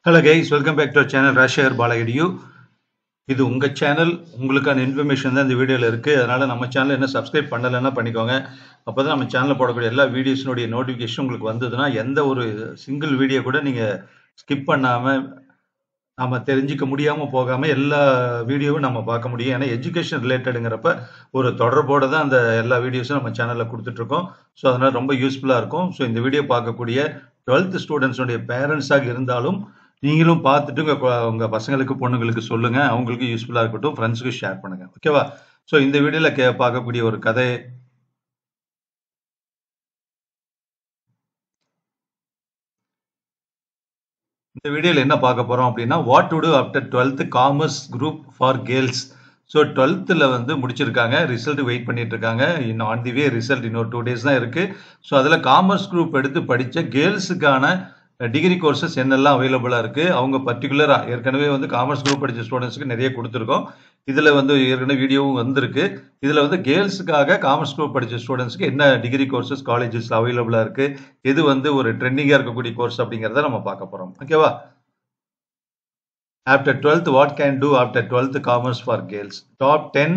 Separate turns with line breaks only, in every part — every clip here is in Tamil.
Hello guys, welcome back to our channel Rashar Balaedu. இது உங்க சேனல், உங்களுக்கான இன்ஃபர்மேஷன் தான் இந்த வீடியோல இருக்கு. அதனால நம்ம சேனலை என்ன சப்ஸ்கிரைப் பண்ணலைன்னா பண்ணிக்கோங்க. அப்பதான் நம்ம சேனல்ல போடக்கூடிய எல்லா வீடியோஸ்னுடைய நோட்டிஃபிகேஷன் உங்களுக்கு வந்ததுன்னா எந்த ஒரு சிங்கிள் வீடியோ கூட நீங்க ஸ்கிப் பண்ணாம நாம தெரிஞ்சுக்க முடியாம போகாம எல்லா வீடியோவும் நம்ம பார்க்க முடியும். ஏன்னா எஜுகேஷன் ரிலேட்டடுங்கிறப்ப ஒரு தொடர்போட தான் அந்த எல்லா வீடியோஸும் நம்ம சேனல்ல கொடுத்துட்டு இருக்கோம். ஸோ அதனால ரொம்ப யூஸ்ஃபுல்லா இருக்கும். ஸோ இந்த வீடியோ பார்க்கக்கூடிய 12th ஸ்டூடெண்ட்ஸுடைய பேரண்ட்ஸாக இருந்தாலும் நீங்களும் பார்த்துட்டு உங்க பசங்களுக்கு பொண்ணுங்களுக்கு சொல்லுங்க. அவங்களுக்கு யூஸ்ஃபுல்லா இருக்கட்டும், ஃப்ரெண்ட்ஸுக்கு ஷேர் பண்ணுங்க. ஓகேவா? ஸோ இந்த வீடியோல பார்க்கக்கூடிய ஒரு கதை இந்த வீடியோல என்ன பார்க்க போறோம் அப்படின்னா what to to after 12th commerce group for girls. So 12th வந்து முடிச்சிருக்காங்க, ரிசல்ட் வெயிட் பண்ணிட்டு இருக்காங்க. இன்னும் ஆன் தி வே ரிசல்ட் இன்னொரு 2 days தான் இருக்கு. ஸோ அதில் காமர்ஸ் குரூப் எடுத்து படித்த கேர்ள்ஸுக்கான டிகிரி கோர்சஸ் என்னெல்லாம் அவைலபிளா இருக்கு, அவங்க பர்டிகுலரா ஏற்கனவே வந்து காமர்ஸ் குரூப் படிச்ச ஸ்டூடெண்ட்ஸ்க்கு நிறைய கொடுத்துருக்கோம். இதுல வந்து ஏற்கனவே வீடியோவும் வந்திருக்கு. இதுல வந்து கேர்ள்ஸுக்காக காமர்ஸ் குரூப் படிச்ச ஸ்டூடெண்ட்ஸ்க்கு என்ன டிகிரி கோர்சஸ் காலேஜஸ் அவைலபிளா இருக்கு, எது வந்து ஒரு ட்ரெண்டிங்கா இருக்கக்கூடிய கோர்ஸ் அப்படிங்கறத நம்ம பார்க்க போறோம். ஓகேவா? After 12th what can do after 12th commerce for girls. Top 10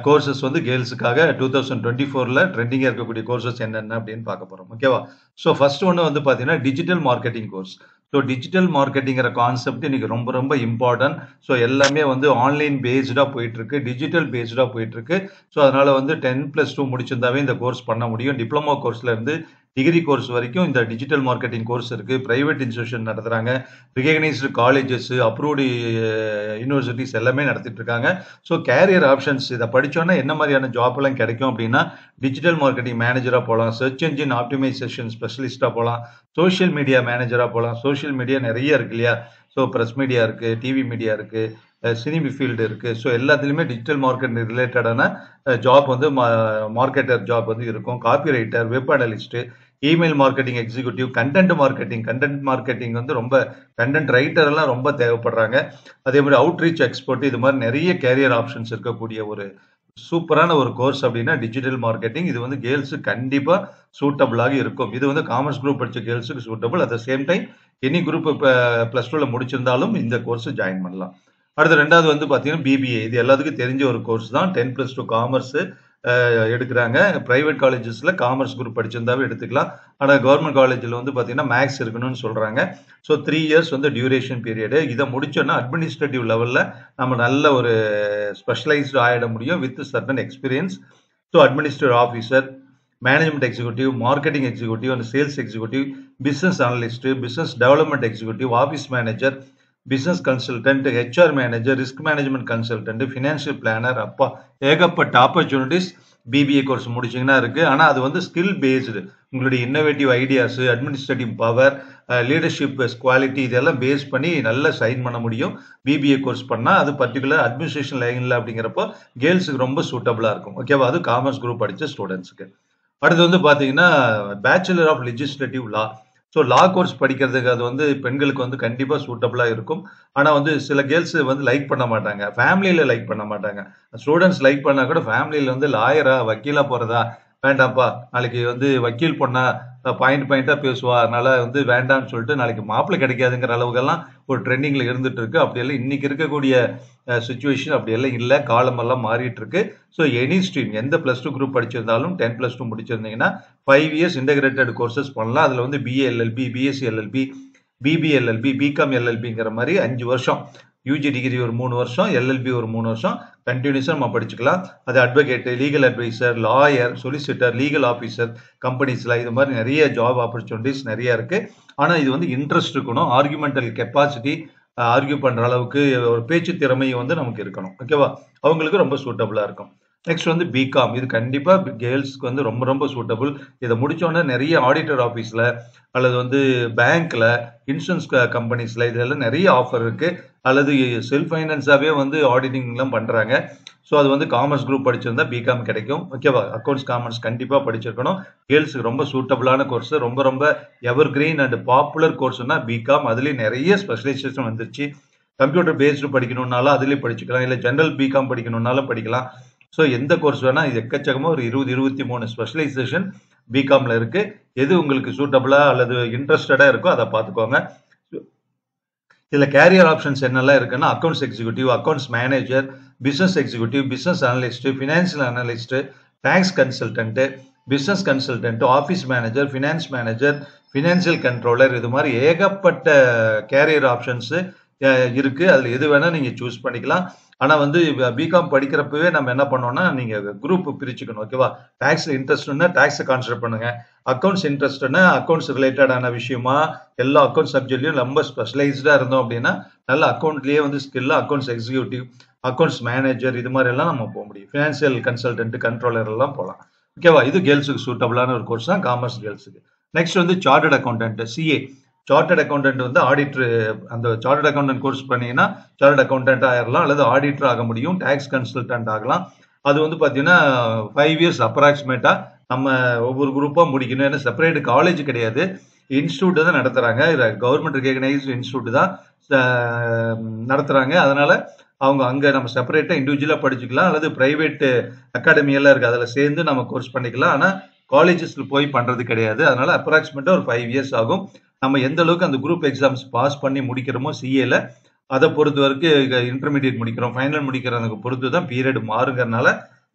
courses வந்து கேர்ள்ஸுக்காக 2024ல ட்ரெண்டிங்காக இருக்கக்கூடிய கோர்சஸ் என்னென்ன அப்படின்னு பார்க்க போகிறோம். ஓகேவா? ஸோ ஃபர்ஸ்ட் ஒன்று வந்து பார்த்தீங்கன்னா digital marketing course. So digital மார்க்கெட்டிங்கிற கான்செப்ட் இன்னைக்கு ரொம்ப ரொம்ப இம்பார்ட்டன்ட். ஸோ எல்லாமே வந்து ஆன்லைன் பேஸ்டாக போயிட்டு இருக்கு, டிஜிட்டல் பேஸ்டாக போயிட்டு இருக்கு. ஸோ அதனால வந்து 10+2 முடிச்சிருந்தாவே இந்த கோர்ஸ் பண்ண முடியும். டிப்ளமோ கோர்ஸ்ல இருந்து டிகிரி கோர்ஸ் வரைக்கும் இந்த டிஜிட்டல் மார்க்கெட்டிங் கோர்ஸ் இருக்கு. பிரைவேட் இன்ஸ்டிடியூஷன் நடத்துறாங்க, ரிகக்னைஸ்டு காலேஜஸ், அப்ரூவ்டு யூனிவர்சிட்டிஸ் எல்லாமே நடத்திட்டு இருக்காங்க. ஸோ கேரியர் ஆப்ஷன்ஸ் இதை படிச்சோன்னா என்ன மாதிரியான ஜாப் எல்லாம் கிடைக்கும் அப்படின்னா டிஜிட்டல் மார்க்கெட்டிங் மேனேஜரா போகலாம், சர்ச் என்ஜின் ஆப்டிமைசேஷன் ஸ்பெஷலிஸ்டா போகலாம், சோஷியல் மீடியா மேனேஜரா போகலாம். சோஷியல் மீடியா நிறைய இருக்கு இல்லையா? ஸோ ப்ரெஸ் மீடியா இருக்கு, டிவி மீடியா இருக்கு, சினிமி ஃபீல்டு இருக்கு. ஸோ எல்லாத்துலேயுமே டிஜிட்டல் மார்க்கெட் ரிலேட்டடான ஜாப் வந்து மார்க்கெட்டர் ஜாப் வந்து இருக்கும். Copy writer, web analyst, email marketing executive, content marketing வந்து ரொம்ப கண்டென்ட் ரைட்டர் எல்லாம் ரொம்ப தேவைப்படுறாங்க. அதே மாதிரி அவுட்ரீச் எக்ஸ்பர்ட், இது மாதிரி நிறைய கேரியர் ஆப்ஷன்ஸ் இருக்கக்கூடிய ஒரு சூப்பரான ஒரு கோர்ஸ் அப்படின்னா டிஜிட்டல் மார்க்கெட்டிங். இது வந்து கேர்ள்ஸு கண்டிப்பா சூட்டபிளாக இருக்கும். இது வந்து காமர்ஸ் குரூப் படிச்ச கேர்ள்ஸுக்கு suitable. At the same time any group +2ல முடிச்சிருந்தாலும் இந்த கோர்ஸ் ஜாயின் பண்ணலாம். அடுத்து ரெண்டாவது வந்து பார்த்தீங்கன்னா பிபிஏ. இது எல்லாத்துக்கும் தெரிஞ்ச ஒரு கோர்ஸ் தான். 10+2 காமர்ஸ் எடுக்கிறாங்க. பிரைவேட் காலேஜஸ்ல காமர்ஸ் குரூப் படிச்சிருந்தாவே எடுத்துக்கலாம். ஆனால் கவர்மெண்ட் காலேஜில் வந்து பார்த்தீங்கன்னா மேக்ஸ் இருக்கணும்னு சொல்றாங்க. ஸோ 3 years வந்து டியூரேஷன் பீரியடு. இதை முடிச்சோன்னா அட்மினிஸ்ட்ரேட்டிவ் லெவலில் நம்ம நல்ல ஒரு ஸ்பெஷலைஸ்டு ஆகிட முடியும் with certain experience. So administrative officer, management executive, marketing executive and sales executive, business analyst, business development executive, office manager, business consultant, HR manager, risk management consultant, financial planar. அப்பா ஏகப்பட்ட ஆப்பர்ச்சுனிட்டிஸ் பிபிஏ கோர்ஸ் முடிச்சிங்கன்னா இருக்கு. ஆனால் அது வந்து ஸ்கில் பேஸ்டு. உங்களுடைய innovative ideas, administrative power, leadership quality இதெல்லாம் பேஸ் பண்ணி நல்லா சைன் பண்ண முடியும். பிபிஏ கோர்ஸ் பண்ணால் அது பர்டிகுலர் அட்மினிஸ்ட்ரேஷன் லைனில் அப்படிங்கிறப்போ கேர்ள்ஸுக்கு ரொம்ப சூட்டபிளாக இருக்கும். ஓகேவா? அது காமர்ஸ் குரூப் படித்த ஸ்டூடெண்ட்ஸுக்கு. அடுத்து வந்து பார்த்தீங்கன்னா bachelor of legislative law. So law course படிக்கிறதுக்கு அது வந்து பெண்களுக்கு வந்து கண்டிப்பாக சூட்டபிளாக இருக்கும். ஆனால் வந்து சில கேர்ள்ஸ் வந்து லைக் பண்ண மாட்டாங்க, ஃபேமிலியில் லைக் பண்ண மாட்டாங்க. ஸ்டூடெண்ட்ஸ் லைக் பண்ணால் கூட ஃபேமிலியில் வந்து லாயரா வக்கீலா போகிறதா வேண்டாம்ப்பா, நாளைக்கு வந்து வக்கீல் பொண்ணா பாயிண்டா பேசுவா, அதனால வந்து வேண்டாம்னு சொல்லிட்டு நாளைக்கு மாப்பிள்ளை கிடைக்காதுங்கிற அளவுக்கெல்லாம் ஒரு ட்ரெண்டிங்ல இருந்துட்டு இருக்கு. அப்படியெல்லாம் இன்னைக்கு இருக்கக்கூடிய சுச்சுவேஷன் அப்படியெல்லாம் இல்லை, காலமெல்லாம் மாறிட்டு இருக்கு. ஸோ எனி ஸ்ட்ரீம் எந்த +2 குரூப் படிச்சிருந்தாலும் 10+2 முடிச்சிருந்தீங்கன்னா 5 years இன்டகிரேட்டட் கோர்சஸ் பண்ணலாம். அதில் வந்து BA LLB, BSc LLB, BBA LLB, BCom எல்எல்பிங்கிற மாதிரி 5 வருஷம், யூஜி டிகிரி ஒரு 3 வருஷம், எல்எல்பி ஒரு 3 வருஷம் கண்டினியூஸாக நம்ம படிச்சுக்கலாம். அது advocate, legal adviser, lawyer, solicitor, legal officer கம்பெனிஸில் இது மாதிரி நிறைய ஜாப் ஆப்பர்ச்சுனிட்டிஸ் நிறைய இருக்கு. ஆனால் இது வந்து இன்ட்ரெஸ்ட் இருக்கணும், ஆர்குமெண்டல் கெப்பாசிட்டி, ஆர்கியூ பண்ற அளவுக்கு ஒரு பேச்சு திறமை வந்து நமக்கு இருக்கணும். ஓகேவா? அவங்களுக்கு ரொம்ப சூட்டபிளா இருக்கும். நெக்ஸ்ட் வந்து பிகாம். இது கண்டிப்பா கேர்ள்ஸ்க்கு வந்து ரொம்ப ரொம்ப சூட்டபிள். இதை முடிச்சோடனே நிறைய ஆடிட்டர் ஆஃபீஸ்ல அல்லது வந்து பேங்க்ல, இன்சூரன்ஸ் கம்பெனிஸ்ல இதெல்லாம் நிறைய ஆஃபர் இருக்கு. அல்லது செல்ஃப் ஃபைனான்ஸாவே வந்து ஆடிட்டிங் எல்லாம் பண்றாங்க. ஸோ அது வந்து காமர்ஸ் குரூப் படிச்சிருந்தா பிகாம் கிடைக்கும். ஓகேவா? அக்கௌண்ட்ஸ் காமர்ஸ் கண்டிப்பா படிச்சிருக்கணும். கேர்ள்ஸுக்கு ரொம்ப சூட்டபிளான கோர்ஸ், ரொம்ப ரொம்ப எவர் கிரீன் அண்ட் பாப்புலர் கோர்ஸ்னா பிகாம். அதுலேயும் நிறைய ஸ்பெஷலைசேஷன் வந்துருச்சு. கம்ப்யூட்டர் பேஸ்டு படிக்கணும்னாலும் அதுலேயும் படிச்சுக்கலாம், இல்லை ஜென்ரல் பிகாம் படிக்கணும்னாலும் படிக்கலாம். ஸோ எந்த கோர்ஸ் வேணா இது எக்கச்சக்கமாக ஒரு 20-23 ஸ்பெஷலைசேஷன் பிகாம்ல இருக்கு. எது உங்களுக்கு சூட்டபிளா அல்லது இன்ட்ரெஸ்டடா இருக்கோ அதை பார்த்துக்கோங்க. இதுல கேரியர் ஆப்ஷன்ஸ் என்னெல்லாம் இருக்குன்னா accounts executive, accounts manager, business executive, business analyst, financial analyst, tax consultant, business consultant, office manager, finance manager, financial controller, இது மாதிரி ஏகப்பட்ட கேரியர் ஆப்ஷன்ஸ் இருக்கு. அதுல எது வேணா நீங்க சூஸ் பண்ணிக்கலாம். ஆனா வந்து பிகாம் படிக்கிறப்பவே நம்ம என்ன பண்ணோம்னா நீங்க குரூப் பிரிச்சுக்கணும். ஓகேவா? டாக்ஸ்ல இன்ட்ரெஸ்ட்னா டாக்ஸை கான்சென்ட்ரேட் பண்ணுங்க. அக்கௌண்ட்ஸ் இன்ட்ரெஸ்ட்னா அக்கௌண்ட்ஸ் ரிலேட்டடான விஷயமா எல்லா அக்கௌண்ட் சப்ஜெக்ட்லயும் ரொம்ப ஸ்பெஷலைஸ்டா இருந்தோம் அப்படின்னா நல்ல அக்கௌண்ட்லயே வந்து skill, accounts executive, accounts manager, இது மாதிரி எல்லாம் நம்ம போக முடியும். ஃபினான்சியல் கன்சல்டன்ட், கண்ட்ரோலர் எல்லாம் போகலாம். ஓகேவா? இது கேர்ள்ஸுக்கு சூட்டபிளான ஒரு கோர்ஸ் தான் காமர்ஸ் கேர்ள்ஸுக்கு. நெக்ஸ்ட் வந்து chartered accountant, CA. Chartered accountant வந்து ஆடிட்டர். அந்த சார்ட்டர்ட் அக்கௌண்டன்ட் கோர்ஸ் பண்ணீங்கன்னா சார்ட்டர்ட் அக்கௌண்டன்ட் ஆயிரலாம், அல்லது ஆடிட்டர் ஆக முடியும், டாக்ஸ் கன்சல்டன்ட் ஆகலாம். அது வந்து பாத்தீங்கன்னா 5 இயர்ஸ் அப்ராக்சிமேட்டா நம்ம ஒவ்வொரு குரூப்பா முடிக்கணும். ஏன்னா செப்பரேட் காலேஜ் கிடையாது, இன்ஸ்டியூட் தான் நடத்துறாங்க. கவர்மெண்ட் ரெகக்னைஸ்டு இன்ஸ்டியூட் தான் நடத்துறாங்க. அதனால அவங்க அங்க நம்ம செப்பரேட்டா இண்டிவிஜுவலா படிச்சுக்கலாம், அல்லது பிரைவேட் அகாடமி எல்லாம் இருக்கு, அதுல சேர்ந்து நம்ம கோர்ஸ் பண்ணிக்கலாம். ஆனா காலேஜஸ்ல போய் பண்றது கிடையாது. அதனால அப்ராக்சிமேட்டா ஒரு 5 இயர்ஸ் ஆகும். நம்ம எந்த அளவுக்கு அந்த குரூப் எக்ஸாம்ஸ் பாஸ் பண்ணி முடிக்கிறோமோ சிஏல, அதை பொறுத்த வரைக்கும் இன்டர்மீடியட் முடிக்கிறோம், ஃபைனல் முடிக்கிறதுக்கு பொறுத்து தான் பீரியட் மாறுங்கிறதுனால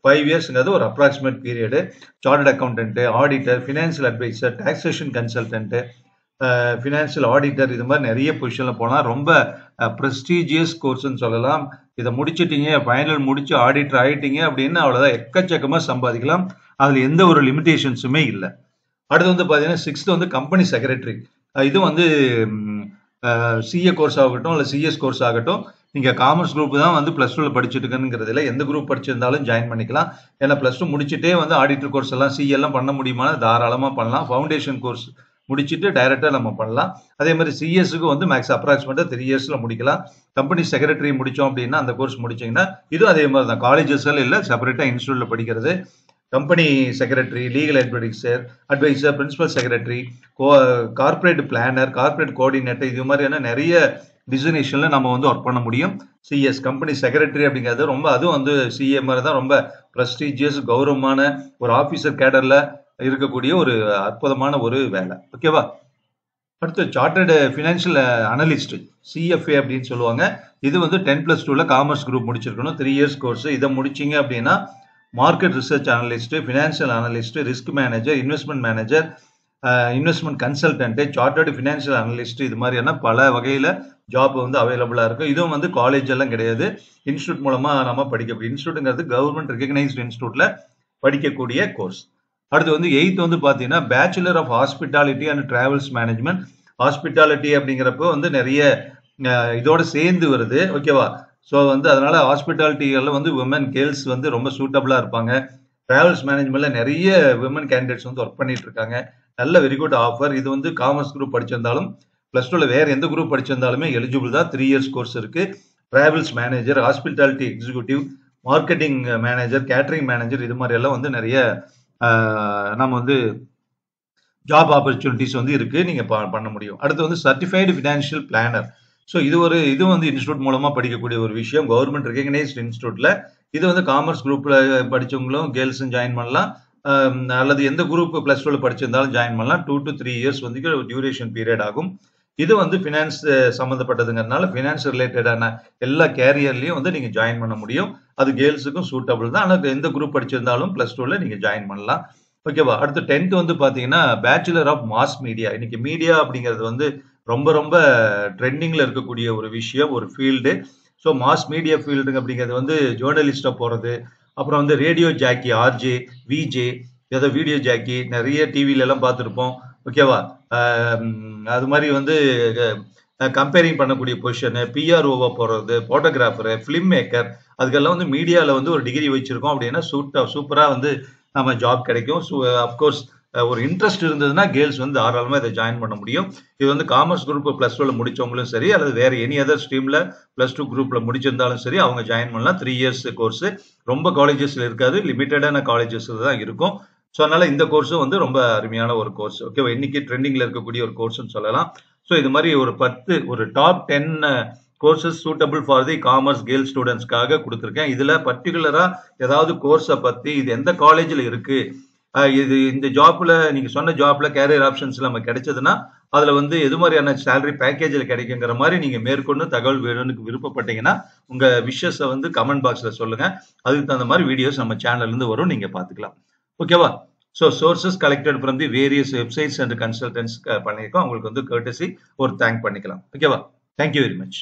5 இயர்ஸ்ங்கிறது ஒரு approximate period. Chartered accountant, auditor, financial advisor, taxation consultant, financial auditor, இது மாதிரி நிறைய பொசிஷன்ல போனால் ரொம்ப ப்ரெஸ்டீஜியஸ் கோர்ஸ்ன்னு சொல்லலாம். இதை முடிச்சிட்டீங்க, ஃபைனல் முடிச்சு ஆடிட்டர் ஆயிட்டீங்க அப்படின்னு அவ்வளோதான், எக்கச்சக்கமாக சம்பாதிக்கலாம். அதில் எந்த ஒரு லிமிடேஷன்ஸுமே இல்லை. அடுத்து வந்து பார்த்தீங்கன்னா 6th வந்து கம்பெனி செக்ரட்டரி. இது வந்து சிஏ கோர்ஸ் ஆகட்டும் இல்லை சிஎஸ் கோர்ஸ் ஆகட்டும், நீங்கள் காமர்ஸ் குரூப் தான் வந்து +2ல படிச்சுட்டு இருக்குங்கிறதுல எந்த குரூப் படிச்சிருந்தாலும் ஜாயின் பண்ணிக்கலாம். ஏன்னா +2 முடிச்சுட்டே வந்து ஆடிட்டர் கோர்ஸ் எல்லாம் சிஏ எல்லாம் பண்ண முடியுமா? தாராளமாக பண்ணலாம். ஃபவுண்டேஷன் கோர்ஸ் முடிச்சுட்டு டைரக்டா நம்ம பண்ணலாம். அதே மாதிரி சிஎஸ்க்கு வந்து மேக்ஸ் அப்ராக்சிமேட்டா 3 இயர்ஸ்ல முடிக்கலாம். கம்பெனி செக்ரட்டரி முடிச்சோம் அப்படின்னா அந்த கோர்ஸ் முடிச்சீங்கன்னா இதுவும் அதே மாதிரி தான், காலேஜஸ் இல்லை, செப்பரேட்டா இன்ஸ்டியூட்ல படிக்கிறது. Company secretary, legal advisor, principal secretary, corporate planner, corporate coordinator, இது மாதிரியான நிறைய டிசிக்னேஷன்ல நம்ம வந்து ஒர்க் பண்ண முடியும். சிஎஸ் கம்பெனி செக்ரட்டரி அப்படிங்கிறது ரொம்ப, அதுவும் வந்து சிஏ மாதிரி தான், ரொம்ப ப்ரெஸ்டீஜியஸ் கௌரவமான ஒரு ஆபீசர் கேடர்ல இருக்கக்கூடிய ஒரு அற்புதமான ஒரு வேலை. ஓகேவா? அடுத்து சார்ட்டர்டு ஃபினான்ஷியல் அனலிஸ்ட், சிஎஃப்ஏ அப்படின்னு சொல்லுவாங்க. இது வந்து 10+2ல காமர்ஸ் குரூப் முடிச்சிருக்கணும், 3 இயர்ஸ் கோர்ஸ். இதை முடிச்சிங்க அப்படின்னா market research analyst, financial analyst, risk manager, investment manager, investment consultant, chartered financial analyst, இது மாதிரியான பல வகையில் ஜாப் வந்து அவைலபிளாக இருக்கும். இதுவும் வந்து காலேஜ் எல்லாம் கிடையாது, இன்ஸ்டியூட் மூலமா நம்ம படிக்கக்கூடிய, இன்ஸ்டியூட்டுங்கிறது கவர்மெண்ட் ரெகக்னைஸ்டு இன்ஸ்டியூட்ல படிக்கக்கூடிய கோர்ஸ். அடுத்து வந்து 8th வந்து பார்த்தீங்கன்னா bachelor of hospitality and travels management. Hospitality அப்படிங்கிறப்போ வந்து நிறைய இதோட சேர்ந்து வருது. ஓகேவா? ஸோ வந்து அதனால ஹாஸ்பிட்டாலிட்டிகளில் வந்து விமன் கேர்ள்ஸ் வந்து ரொம்ப சூட்டபிளாக இருப்பாங்க. டிராவல்ஸ் மேனேஜ்மெண்ட்ல நிறைய விமன் கேண்டிடேட்ஸ் வந்து ஒர்க் பண்ணிட்டு இருக்காங்க. நல்ல வெரி குட் ஆஃபர். இது வந்து காமர்ஸ் குரூப் படிச்சிருந்தாலும் +2ல வேற எந்த குரூப் படிச்சிருந்தாலுமே எலிஜிபிள் தான். 3 இயர்ஸ் கோர்ஸ் இருக்கு. Travels manager, hospitality executive, marketing manager, catering manager, இது மாதிரி எல்லாம் வந்து நிறைய நம்ம வந்து ஜாப் ஆப்பர்ச்சுனிட்டிஸ் வந்து இருக்கு, நீங்க பண்ண முடியும். அடுத்து வந்து சர்டிஃபைடு ஃபினான்ஷியல் பிளானர். ஸோ இது வந்து இன்ஸ்டியூட் மூலமா படிக்கக்கூடிய ஒரு விஷயம், கவர்மெண்ட் ரெகக்னைஸ்டு இன்ஸ்டியூட்ல. இது வந்து காமர்ஸ் குரூப்ல படிச்சவங்களும் கேர்ள்ஸும் ஜாயின் பண்ணலாம், அல்லது எந்த குரூப் +2ல படிச்சிருந்தாலும் ஜாயின் பண்ணலாம். 2 to 3 இயர்ஸ் வந்து டியூரேஷன் பீரியட் ஆகும். இது வந்து ஃபினான்ஸ் சம்மந்தப்பட்டதுங்கிறதுனால ஃபினான்ஸ் ரிலேட்டடான எல்லா கேரியர்லையும் வந்து நீங்க ஜாயின் பண்ண முடியும். அது கேர்ள்ஸுக்கும் சூட்டபிள் தான். ஆனால் எந்த குரூப் படிச்சிருந்தாலும் +2ல நீங்க ஜாயின் பண்ணலாம். ஓகேவா? அடுத்து 10th வந்து பாத்தீங்கன்னா பேச்சுலர் ஆஃப் மாஸ் மீடியா. இன்னைக்கு மீடியா அப்படிங்கிறது வந்து ரொம்ப ரொம்ப ட்ரெண்டிங்ல இருக்கக்கூடிய ஒரு விஷயம், ஒரு field. So mass media field அப்படிங்கிறது வந்து ஜேர்னலிஸ்டா போறது, அப்புறம் வந்து ரேடியோ ஜாக்கி, ஆர்ஜே, விஜே, ஏதோ வீடியோ ஜாக்கி நிறைய டிவில எல்லாம் பார்த்துருப்போம். ஓகேவா? அது மாதிரி வந்து கம்பேரிங் பண்ணக்கூடிய பொசிஷனு, பிஆர்ஓவா போறது, போட்டோகிராஃபரு, ஃபிலிம் மேக்கர், அதுக்கெல்லாம் வந்து மீடியாவில் வந்து ஒரு டிகிரி வச்சிருக்கோம் அப்படின்னா சூப்பராக வந்து நம்ம ஜாப் கிடைக்கும். ஸோ அப்கோர்ஸ் ஒரு இன்ட்ரெஸ்ட் இருந்ததுன்னா கேர்ள்ஸ் வந்து தாராளமாக இதை ஜாயின் பண்ண முடியும். இது வந்து காமர்ஸ் குரூப் +2ல முடிச்சவங்களும் சரி, அல்லது வேற எனி அதர் ஸ்ட்ரீம்ல +2 குரூப்ல முடிச்சிருந்தாலும் சரி, அவங்க ஜாயின் பண்ணலாம். 3 இயர்ஸ் கோர்ஸ். ரொம்ப காலேஜஸ்ல இருக்காது, லிமிட்டடான காலேஜஸ்ல தான் இருக்கும். ஸோ அதனால இந்த கோர்ஸும் வந்து ரொம்ப அருமையான ஒரு கோர்ஸ். ஓகேவா? இன்னைக்கு ட்ரெண்டிங்ல இருக்கக்கூடிய ஒரு கோர்ஸ்ன்னு சொல்லலாம். ஸோ இது மாதிரி ஒரு top 10 courses suitable for the commerce girl ஸ்டூடெண்ட்ஸ்க்காக கொடுத்துருக்கேன். இதுல பர்டிகுலரா ஏதாவது கோர்ஸை பத்தி இது எந்த காலேஜ்ல இருக்கு, இது இந்த ஜாப்ல நீங்க சொன்ன ஜாப்ல கேரியர் ஆப்ஷன்ஸ் நம்ம கிடைச்சதுன்னா அதுல வந்து எது மாதிரியான சேலரி பேக்கேஜ்ல கிடைக்குங்கிற மாதிரி நீங்க மேற்கொண்டு தகவல் வேணும்னு விருப்பப்பட்டீங்கன்னா உங்க விஷஸை வந்து கமெண்ட் பாக்ஸ்ல சொல்லுங்க. அதுக்கு தகுந்த மாதிரி வீடியோஸ் நம்ம சேனல்ல இருந்து வரும், நீங்க பாத்துக்கலாம். ஓகேவா? So sources collected from the various websites and consultants பண்ணியிருக்கோம். உங்களுக்கு வந்து கர்டசி ஒரு தேங்க் பண்ணிக்கலாம். ஓகேவா? Thank you very much.